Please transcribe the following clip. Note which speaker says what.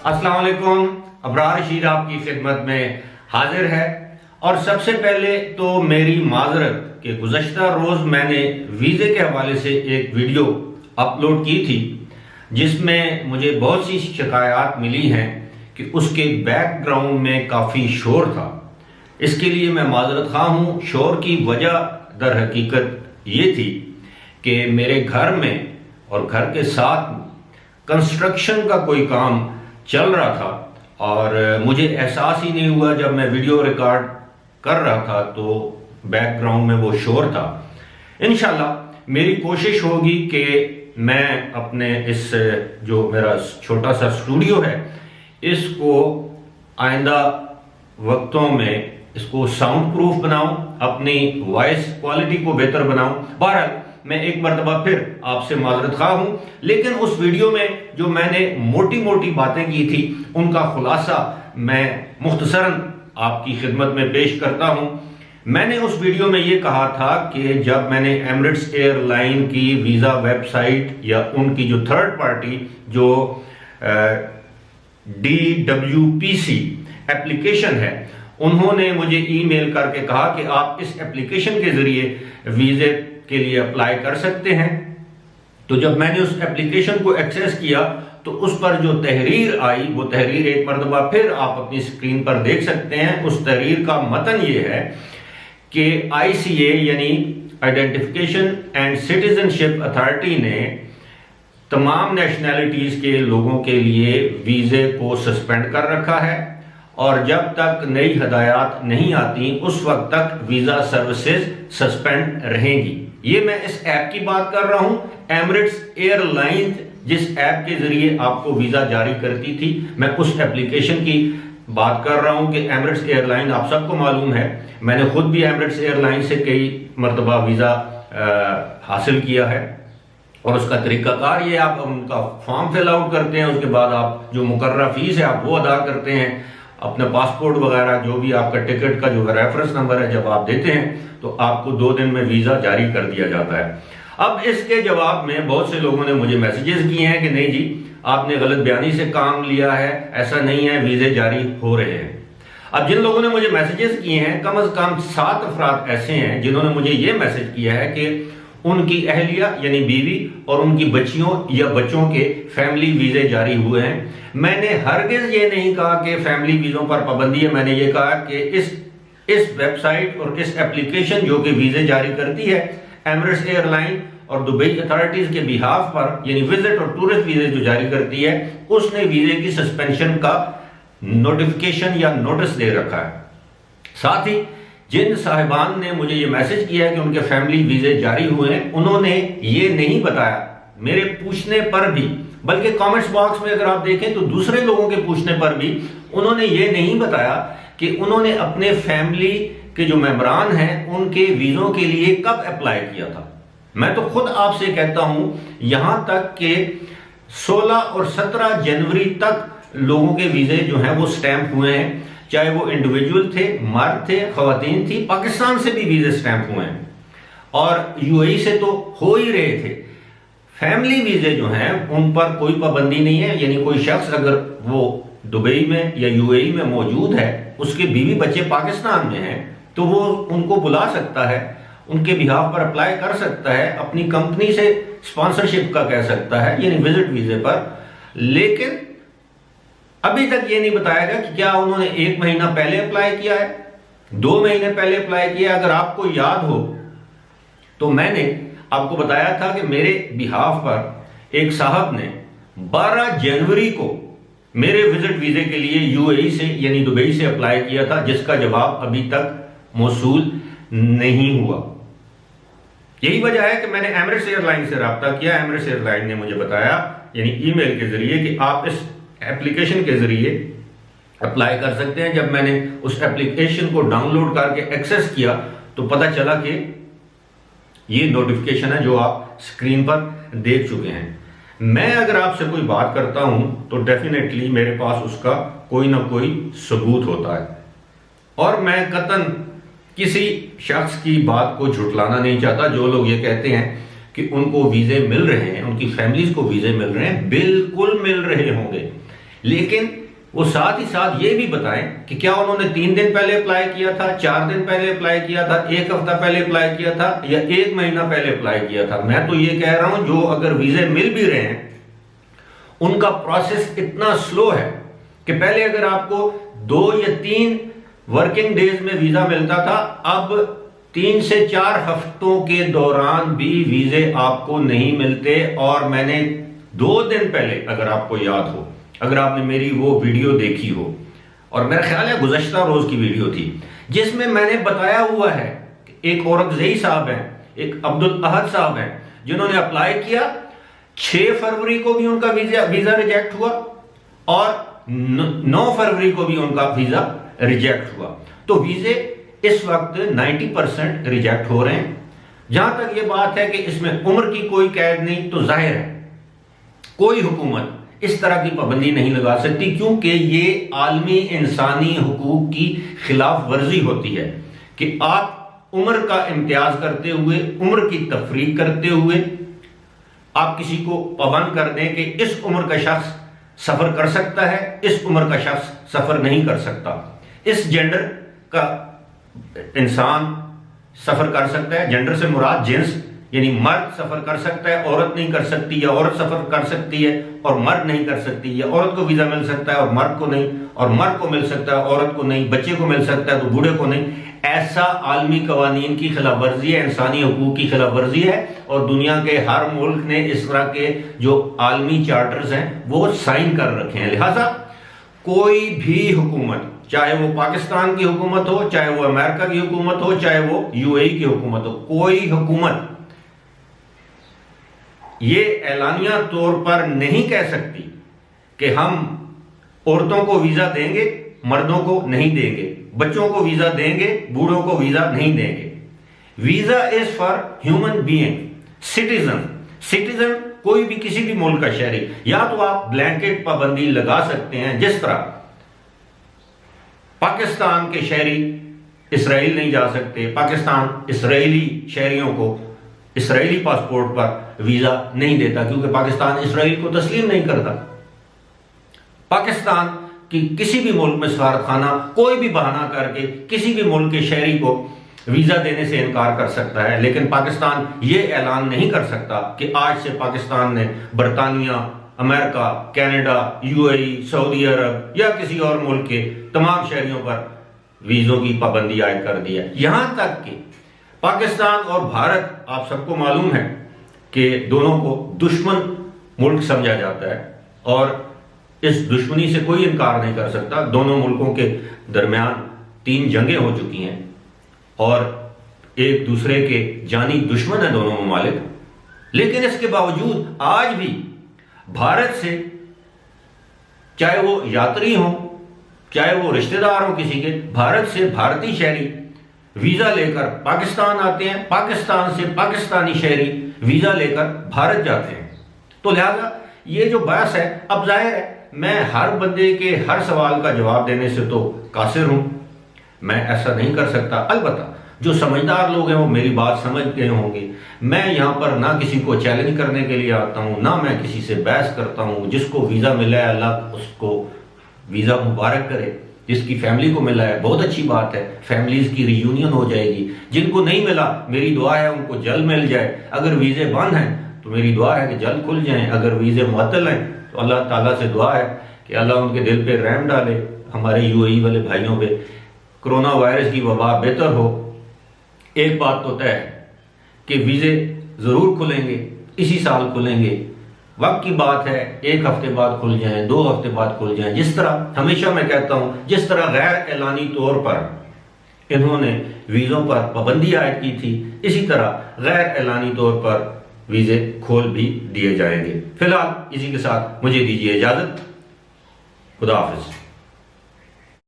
Speaker 1: अस्सलाम वालेकुम। अबरार रशीद आपकी खिदमत में हाजिर है। और सबसे पहले तो मेरी माजरत कि गुज़श्ता रोज़ मैंने वीज़े के हवाले से एक वीडियो अपलोड की थी जिसमें मुझे बहुत सी शिकायत मिली हैं कि उसके बैकग्राउंड में काफ़ी शोर था। इसके लिए मैं माजरत खा हूँ। शोर की वजह दर हकीकत ये थी कि मेरे घर में और घर के साथ कंस्ट्रक्शन का कोई काम चल रहा था और मुझे एहसास ही नहीं हुआ जब मैं वीडियो रिकॉर्ड कर रहा था तो बैकग्राउंड में वो शोर था। इंशाल्लाह मेरी कोशिश होगी कि मैं अपने इस जो मेरा छोटा सा स्टूडियो है इसको आइंदा वक्तों में इसको साउंड प्रूफ बनाऊं, अपनी वॉइस क्वालिटी को बेहतर बनाऊं। बहरहाल मैं एक मरतबा फिर आपसे माजरत खा हूं, लेकिन उस वीडियो में जो मैंने मोटी मोटी बातें की थी उनका खुलासा मैं मुख्तसरन आपकी खिदमत में पेश करता हूं। मैंने उस वीडियो में ये कहा था कि जब मैंने एमिरेट्स एयरलाइन की वीज़ा वेबसाइट या उनकी जो थर्ड पार्टी जो DWPC एप्लीकेशन है, उन्होंने मुझे ईमेल करके कहा कि आप इस एप्लीकेशन के जरिए वीज़े के लिए अप्लाई कर सकते हैं। तो जब मैंने उस एप्लीकेशन को एक्सेस किया तो उस पर जो तहरीर आई वो तहरीर एक मरतबा फिर आप अपनी स्क्रीन पर देख सकते हैं। उस तहरीर का मतन ये है कि ICA यानी आइडेंटिफिकेशन एंड सिटीजनशिप अथॉरिटी ने तमाम नेशनैलिटीज के लोगों के लिए वीज़े को सस्पेंड कर रखा है और जब तक नई हदायत नहीं आती उस वक्त तक वीज़ा सर्विसेज सस्पेंड रहेंगी। ये मैं इस ऐप की बात कर रहा हूं, एमिरेट्स एयरलाइन जिस ऐप के जरिए आपको वीज़ा जारी करती थी, मैं उस एप्लीकेशन की बात कर रहा हूं कि एमिरेट्स एयरलाइन आप सबको मालूम है, मैंने खुद भी एमिरेट्स एयरलाइन से कई मरतबा वीज़ा हासिल किया है। और उसका तरीकाकार ये, आप उनका फॉर्म फिल आउट करते हैं, उसके बाद आप जो मुकर्रर फीस है आप वो अदा करते हैं, अपना पासपोर्ट वगैरह जो भी आपका टिकट का जो रेफरेंस नंबर है जब आप देते हैं तो आपको 2 दिन में वीज़ा जारी कर दिया जाता है। अब इसके जवाब में बहुत से लोगों ने मुझे मैसेजेस किए हैं कि नहीं जी आपने गलत बयानी से काम लिया है, ऐसा नहीं है, वीज़े जारी हो रहे हैं। अब जिन लोगों ने मुझे मैसेजेस किए हैं कम से कम 7 अफराद ऐसे हैं जिन्होंने मुझे ये मैसेज किया है कि उनकी अहलिया यानी बीवी और उनकी बच्चियों या बच्चों के फैमिली वीज़े जारी हुए हैं। मैंने हरगिज़ ये नहीं कहा कि फैमिली वीज़ों पर पाबंदी है, मैंने ये कहा कि इस वेबसाइट और इस एप्लीकेशन जो कि वीज़े जारी करती है एमिरेट्स एयरलाइन और दुबई अथॉरिटीज़ के बिहाफ पर यानी विजिट और टूरिस्ट वीज़े जो जारी करती है उसने वीज़े की सस्पेंशन का नोटिफिकेशन या नोटिस दे रखा है। साथ ही जिन साहिबान ने मुझे ये मैसेज किया है कि उनके फैमिली वीज़े जारी हुए हैं उन्होंने ये नहीं बताया मेरे पूछने पर भी, बल्कि कमेंट्स बॉक्स में अगर आप देखें तो दूसरे लोगों के पूछने पर भी उन्होंने ये नहीं बताया कि उन्होंने अपने फैमिली के जो मेंबरान हैं उनके वीज़ों के लिए कब अप्लाई किया था। मैं तो खुद आपसे कहता हूं यहां तक कि 16 और 17 जनवरी तक लोगों के वीज़े जो हैं वो स्टैंप हुए हैं, चाहे वो इंडिविजुअल थे, मर्द थे, खवातीन थी। पाकिस्तान से भी वीज़े स्टैंप हुए हैं और UAE से तो हो ही रहे थे। फैमिली वीज़े जो हैं उन पर कोई पाबंदी नहीं है, यानी कोई शख्स अगर वो दुबई में या UAE में मौजूद है, उसके बीवी बच्चे पाकिस्तान में हैं तो वो उनको बुला सकता है, उनके बिहाफ पर अप्लाई कर सकता है, अपनी कंपनी से स्पॉन्सरशिप का कह सकता है यानी विजिट वीज़े पर। लेकिन अभी तक ये नहीं बताया गया कि क्या उन्होंने 1 महीना पहले अप्लाई किया है, 2 महीने पहले अप्लाई किया। अगर आपको याद हो तो मैंने आपको बताया था कि मेरे बिहाफ पर एक साहब ने 12 जनवरी को मेरे विजिट वीज़े के लिए UAE से यानी दुबई से अप्लाई किया था, जिसका जवाब अभी तक मौसूल नहीं हुआ। यही वजह है कि मैंने एमिरेट्स एयरलाइन से रब्ता किया। एमिरेट्स एयरलाइन ने मुझे बताया यानी ईमेल के जरिए कि आप इस एप्लीकेशन के जरिए अप्लाई कर सकते हैं। जब मैंने उस एप्लीकेशन को डाउनलोड करके एक्सेस किया तो पता चला कि ये नोटिफिकेशन है जो आप स्क्रीन पर देख चुके हैं। मैं अगर आपसे कोई बात करता हूं तो डेफिनेटली मेरे पास उसका कोई ना कोई सबूत होता है और मैं कतन किसी शख्स की बात को झुटलाना नहीं चाहता। जो लोग ये कहते हैं कि उनको वीज़े मिल रहे हैं, उनकी फैमिलीज को वीज़े मिल रहे हैं, बिल्कुल मिल रहे होंगे। لیکن وہ ساتھ ہی ساتھ یہ بھی بتائیں کہ کیا انہوں نے 3 دن پہلے اپلائی کیا تھا، 4 دن پہلے اپلائی کیا تھا، 1 ہفتہ پہلے اپلائی کیا تھا، یا 1 مہینہ پہلے اپلائی کیا تھا۔ میں تو یہ کہہ رہا ہوں جو اگر ویزے مل بھی رہے ہیں ان کا پروسیس اتنا سلو ہے کہ پہلے اگر آپ کو 2 یا 3 ورکنگ ڈیز میں ویزا ملتا تھا، اب 3 سے 4 ہفتوں کے دوران بھی ویزے آپ کو نہیں ملتے۔ اور میں نے 2 دن پہلے، اگر آپ کو یاد ہو، اگر آپ نے میری وہ ویڈیو دیکھی ہو، اور میرا خیال ہے گزشتہ روز کی ویڈیو تھی، جس میں میں نے بتایا ہوا ہے کہ ایک اورنگزئی صاحب ہیں، ایک عبدالاحد صاحب ہیں، جنہوں نے اپلائی کیا، 6 فروری کو بھی ان کا ویزا ریجیکٹ ہوا اور 9 فروری کو بھی ان کا ویزا ریجیکٹ ہوا۔ تو ویزے اس وقت 90% ریجیکٹ ہو رہے ہیں۔ جہاں تک یہ بات ہے کہ اس میں عمر کی کوئی قید نہیں، تو ظاہر ہے کوئی حکومت اس طرح کی پابندی نہیں لگا سکتی، کیونکہ یہ عالمی انسانی حقوق کی خلاف ورزی ہوتی ہے کہ آپ عمر کا امتیاز کرتے ہوئے، عمر کی تفریق کرتے ہوئے آپ کسی کو پابند کر دیں کہ اس عمر کا شخص سفر کر سکتا ہے، اس عمر کا شخص سفر نہیں کر سکتا۔ اس جینڈر کا انسان سفر کر سکتا ہے، جینڈر سے مراد جنس، یعنی مرد سفر کر سکتا ہے، عورت نہیں کر سکتی، یا عورت سفر کر سکتی ہے اور مرد نہیں کر سکتی، یا عورت کو ویزا مل سکتا ہے اور مرد کو نہیں، اور مرد کو مل سکتا ہے عورت کو نہیں، بچے کو مل سکتا ہے تو بوڑھے کو نہیں۔ ایسا عالمی قوانین کی خلاف ورزی ہے، انسانی حقوق کی خلاف ورزی ہے، اور دنیا کے ہر ملک نے اس طرح کے جو عالمی چارٹرز ہیں وہ سائن کر رکھے ہیں۔ لہٰذا کوئی بھی حکومت، چاہے وہ پاکستان کی حکومت ہو، چاہے وہ امریکہ کی حکومت ہو، چاہے وہ UAE کی حکومت ہو، کوئی حکومت یہ اعلانیہ طور پر نہیں کہہ سکتی کہ ہم عورتوں کو ویزا دیں گے، مردوں کو نہیں دیں گے، بچوں کو ویزا دیں گے، بوڑھوں کو ویزا نہیں دیں گے۔ Visa is for human being, citizen کوئی بھی کسی بھی ملک کا شہری۔ یا تو آپ بلینکٹ پابندی لگا سکتے ہیں، جس طرح پاکستان کے شہری اسرائیل نہیں جا سکتے، پاکستان اسرائیلی شہریوں کو اسرائیلی پاسپورٹ پر ویزا نہیں دیتا کیونکہ پاکستان اسرائیل کو تسلیم نہیں کرتا۔ پاکستان کی کسی بھی ملک میں سفارتخانہ کوئی بھی بہانہ کر کے کسی بھی ملک کے شہری کو ویزا دینے سے انکار کر سکتا ہے، لیکن پاکستان یہ اعلان نہیں کر سکتا کہ آج سے پاکستان نے برطانیہ، امریکہ، کینیڈا، UAE، سعودی عرب یا کسی اور ملک کے تمام شہریوں پر ویزوں کی پابندی عائد کر دی ہے۔ یہاں تک کہ پاکستان اور بھارت، آپ سب کو معلوم ہے کہ دونوں کو دشمن ملک سمجھا جاتا ہے، اور اس دشمنی سے کوئی انکار نہیں کر سکتا۔ دونوں ملکوں کے درمیان 3 جنگیں ہو چکی ہیں اور ایک دوسرے کے جانی دشمن ہیں دونوں ممالک، لیکن اس کے باوجود آج بھی بھارت سے، چاہے وہ یاتری ہوں، چاہے وہ رشتہ دار ہوں کسی کے، بھارت سے بھارتی شہری ویزا لے کر پاکستان آتے ہیں، پاکستان سے پاکستانی شہری ویزا لے کر بھارت جاتے ہیں۔ تو لہذا یہ جو بحث ہے، اب ظاہر ہے میں ہر بندے کے ہر سوال کا جواب دینے سے تو قاصر ہوں، میں ایسا نہیں کر سکتا۔ البتہ جو سمجھدار لوگ ہیں وہ میری بات سمجھ گئے ہوں گے۔ میں یہاں پر نہ کسی کو چیلنج کرنے کے لیے آتا ہوں، نہ میں کسی سے بحث کرتا ہوں۔ جس کو ویزا ملا ہے اللہ اس کو ویزا مبارک کرے، جس کی فیملی کو ملا ہے بہت اچھی بات ہے، فیملیز کی ری یونین ہو جائے گی۔ جن کو نہیں ملا میری دعا ہے ان کو جلد مل جائے۔ اگر ویزے بند ہیں تو میری دعا ہے کہ جلد کھل جائیں، اگر ویزے معطل ہیں تو اللہ تعالیٰ سے دعا ہے کہ اللہ ان کے دل پہ رحم ڈالے، ہمارے UAE والے بھائیوں پہ، کرونا وائرس کی وبا بہتر ہو۔ ایک بات تو طے ہے کہ ویزے ضرور کھلیں گے، اسی سال کھلیں گے، وقت کی بات ہے، 1 ہفتے بعد کھل جائیں، 2 ہفتے بعد کھل جائیں۔ جس طرح ہمیشہ میں کہتا ہوں، جس طرح غیر اعلانی طور پر انہوں نے ویزوں پر پابندی عائد کی تھی، اسی طرح غیر اعلانی طور پر ویزے کھول بھی دیے جائیں گے۔ فی الحال اسی کے ساتھ مجھے دیجیے اجازت، خدا حافظ۔